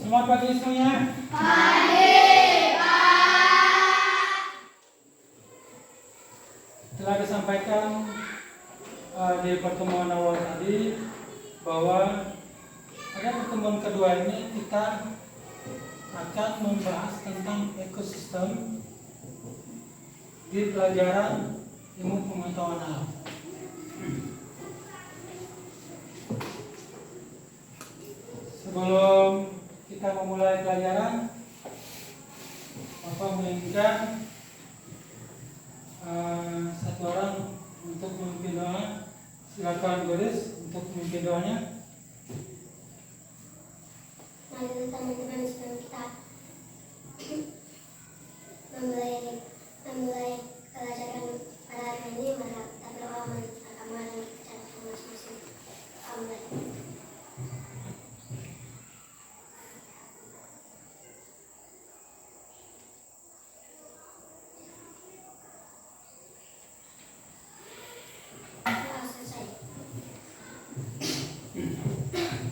Selamat pagi semuanya. Pagi, Pak. Telah disampaikan di pertemuan awal tadi bahwa pada pertemuan kedua ini kita akan membahas tentang ekosistem di pelajaran ilmu pengetahuan alam. Sebelum kita memulai pelajaran, Bapak menginginkan satu orang untuk memimpin doa. Silakan Boris untuk memimpin doanya. Mari teman-teman sebelum kita memulai pelajaran pada hari ini, mari kita berdoa melanjutkan amalan kita masing-masing. Amin.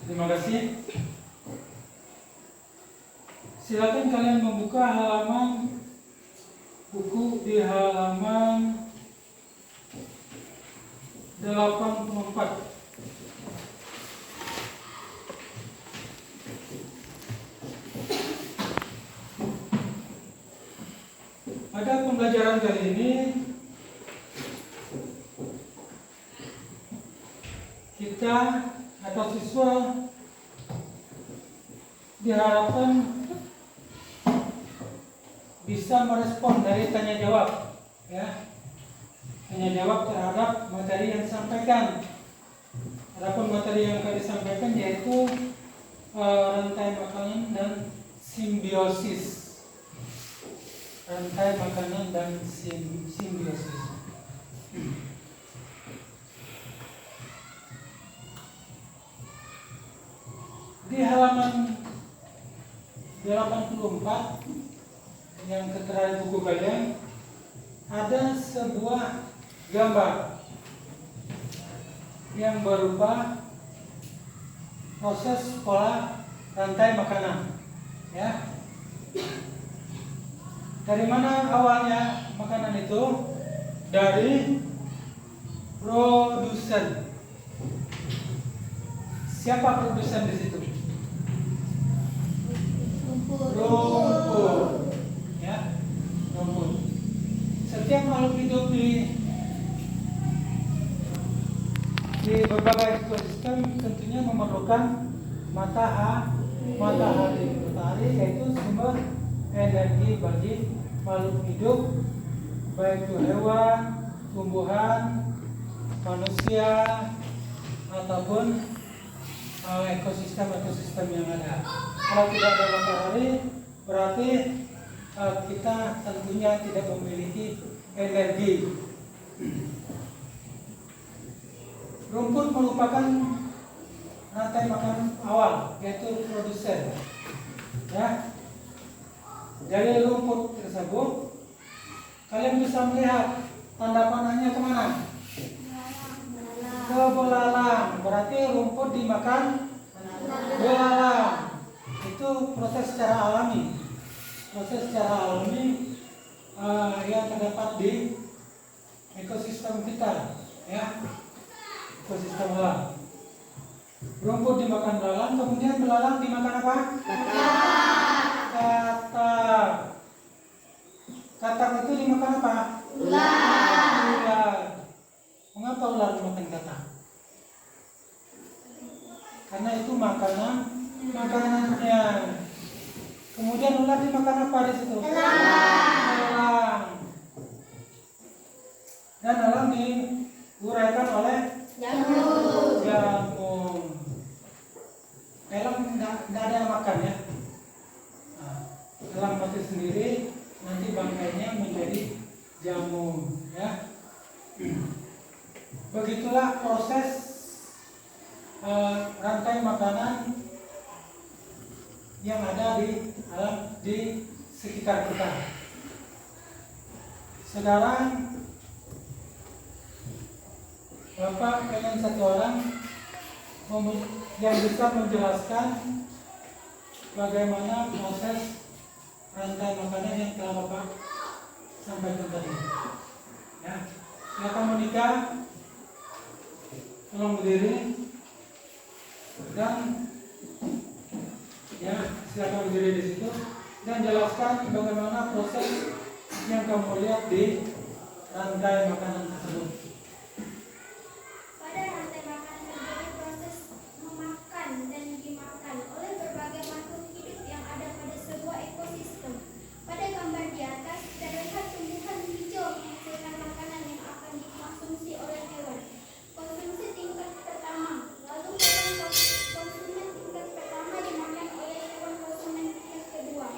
Terima kasih. Silakan kalian membuka halaman buku di halaman 84. Pada pembelajaran kali ini kita atau siswa diharapkan bisa merespon dari tanya jawab, ya, tanya jawab terhadap materi yang disampaikan. Adapun materi yang akan disampaikan yaitu rantai makanan dan simbiosis. Rantai makanan dan simbiosis. Di halaman 84 yang tertera di buku kalian ada sebuah gambar yang berupa proses pola rantai makanan, ya. Dari mana awalnya makanan itu? Dari produsen. Siapa produsen di situ? Rumput, ya, rumput. Setiap makhluk hidup di berbagai ekosistem tentunya memerlukan matahari yaitu sumber energi bagi makhluk hidup, baik itu hewan, tumbuhan, manusia, ataupun ekosistem yang ada. Kalau tidak ada matahari, berarti kita tentunya tidak memiliki energi. Rumput merupakan rantai makanan awal, yaitu produsen. Ya, dari rumput tersebut, kalian bisa melihat tanda panahnya kemana? Ke belalang. Berarti rumput dimakan belalang. Itu proses secara alami. Yang terdapat di ekosistem kita, ya, ekosistem alam. Rumput dimakan belalang, kemudian belalang dimakan apa? Katak. Katak itu dimakan apa? Ular. Mengapa ular dimakan katak? Karena itu makanannya. Kemudian ular dimakan apa di situ? Elang. Dan elang diuraikan oleh jamur. Elang tidak ada yang makan, ya. Nah, elang mati sendiri, nanti bangkainya menjadi jamur, ya. Begitulah proses rantai makanan yang ada di alam di sekitar kita. Sekarang Bapak pengen satu orang yang bisa menjelaskan bagaimana proses rantai makanan yang telah Bapak sampaikan tadi. Ya, silakan Monika, tolong berdiri dan ya silakan berdiri di situ dan jelaskan bagaimana proses yang kamu lihat di rantai makanan tersebut. Pada rantai makanan terjadi proses memakan dan dimakan oleh berbagai makhluk hidup yang ada pada sebuah ekosistem. Pada gambar di atas terlihat tumbuhan hijau menghasilkan makanan yang akan dikonsumsi oleh hewan. Konsumsi tingkat pertama, lalu hewan konsumen tingkat pertama dimakan oleh hewan konsumen tingkat kedua.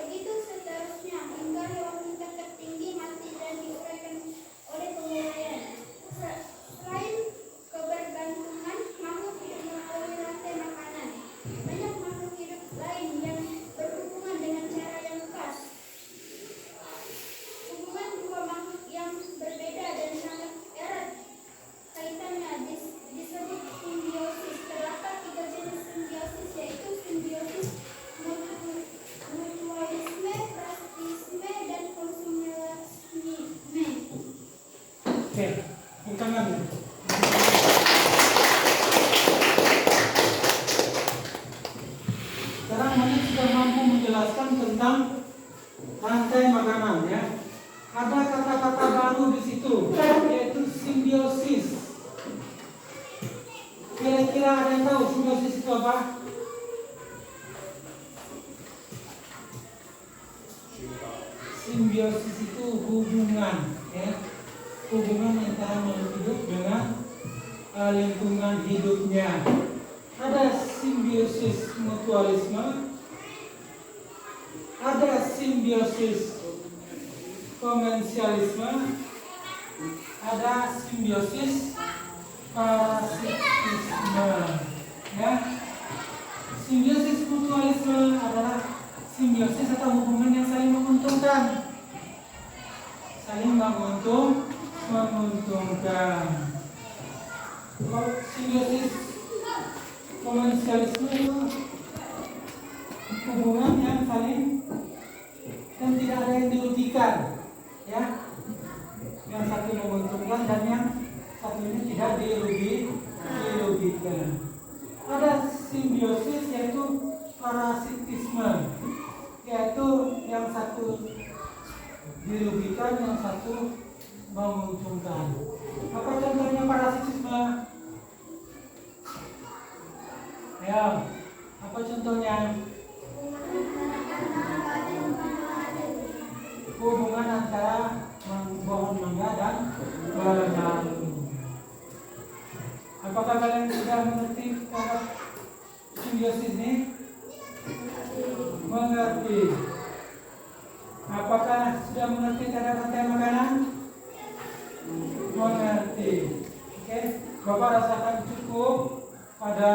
Begitu seterusnya hingga hewan tingkat tertinggi mati dan diuraikan oleh penguraian. Selain kebergantungan makhluk hidup melalui rantai makanan, banyak makhluk hidup lain yang berhubungan dengan cara yang khas. Hubungan dua makhluk yang berbeda dan sangat erat kaitannya disebut simbiosis. Terdapat 3 jenis simbiosis, yaitu simbiosis mutualisme, parasitisme, dan konsumerisme. Oke, tepuk tangan. Sekarang Monik sudah mampu menjelaskan tentang rantai makanan ya. Ada kata-kata baru di situ, yaitu simbiosis. Kira-kira ada yang tahu simbiosis itu apa? Simbiosis itu hubungan, ya, hubungan antara makhluk hidup dengan lingkungan hidupnya. Ada simbiosis mutualisme, ada simbiosis komensialisme, ada simbiosis parasitisme. Ya, simbiosis mutualisme adalah simbiosis atau hubungan yang saling menguntungkan, saling menguntungkan. Kalau simbiosis komensialisme itu hubungan yang saling dan tidak ada yang dirugikan, ya. Yang satu menguntungkan dan yang satu ini tidak dirugikan. Ada simbiosis yaitu parasitisme, yaitu yang satu dirugikan, yang satu menguntungkan. Apa contohnya parasitisme? Ya, apa contohnya? Hubungan antara pohon mangga dan benalu. Apakah kalian sudah mengerti kata simbiosis ini? Mengerti. Apakah sudah mengerti cara rantai makanan? Mengerti. Oke, Bapak rasakan cukup pada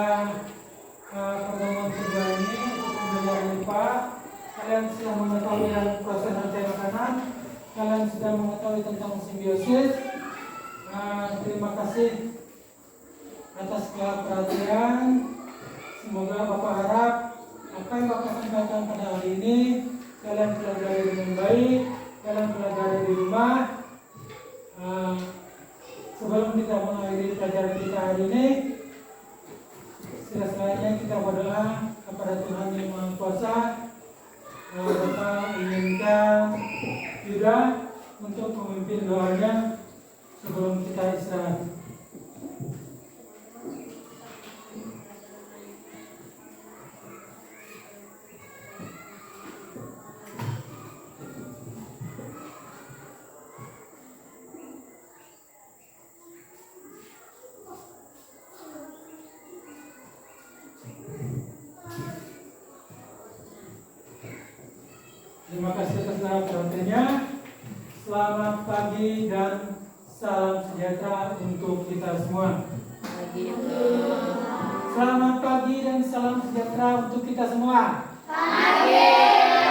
pertemuan kedua ini untuk pembelajaran IPA. Kalian sudah mengetahui proses rantai makanan. Kalian sudah mengetahui tentang simbiosis. Terima kasih atas perhatian. Semoga Bapak harap apa yang Bapak sampaikan pada hari ini kalian pelajari dengan baik, kalian pelajari di rumah. Sebelum kita mengakhiri pelajaran kita hari ini, selanjutnya kita berdoa kepada Tuhan Yang Maha Kuasa. Bapak inginkan Yuda untuk memimpin doanya sebelum kita istirahat. Terima kasih atas perhatiannya. Selamat pagi dan salam sejahtera untuk kita semua. Selamat pagi dan salam sejahtera untuk kita semua. Pagi.